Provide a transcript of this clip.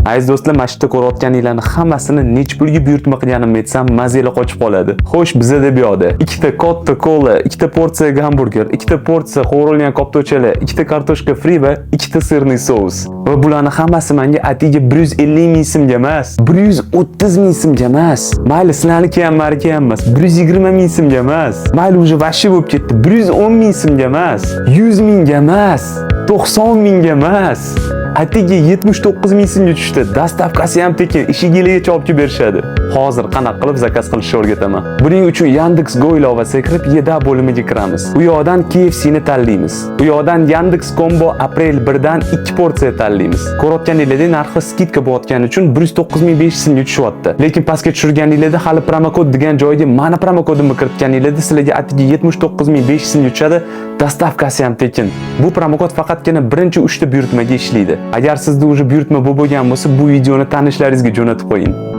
Aziz do'stlar, mana shu yerda ko'rayotganinglarni hammasini necha pulga buyurtma qilganimni aytsam, mazanglar qochib qoladi. Xo'sh, bizda bu yoqda ikkita katta kola, ikkita porsiya gamburger, ikkita porsiya qovurilgan koptochalar, ikkita kartoshka fri va ikkita sirli sous. Va bularning hammasi menga atiga 150 ming so'mga emas, 130 ming so'mga emas. Mayli, sizlarniki ham marki ham emas, 120 ming so'mga emas. Mayli, uje vashi bo'lib ketdi, 110 ming so'mga emas, 100 mingga emas, 90 mingga emas. Atiga 79 ming so'mga tushdi. Dastavkasi ham tekin, ishigigacha olib kelib berishadi. Hozir qanaqa qilib zakaz qilishni o'rgataman. Buning uchun Yandex.Go ilovasiga kirib, YEDA bo'limiga kiramiz. Bu yoqdan KFC ni tanlaymiz. Bu yoqdan Yandex Combo aprel 1 dan 2 porsiya tanlaymiz. Ko'rayotganinglarda narxi skidka bo'layotgani uchun 109.500 so'mga tushyapti. Lekin pastga tushirganinglarda hali promokod degan joyga mana promokodimni kiritganinglarda sizlarga atiga 79.500 so'mga tushadi. Dastavkasi ham tekin. Bu promokod faqatgina birinchi 3 ta buyurtmaga ishlaydi. Agar sizda uje buyurtma bo'lgan bo'lsa, bu videoni tanishlaringizga jo'natib qo'ying.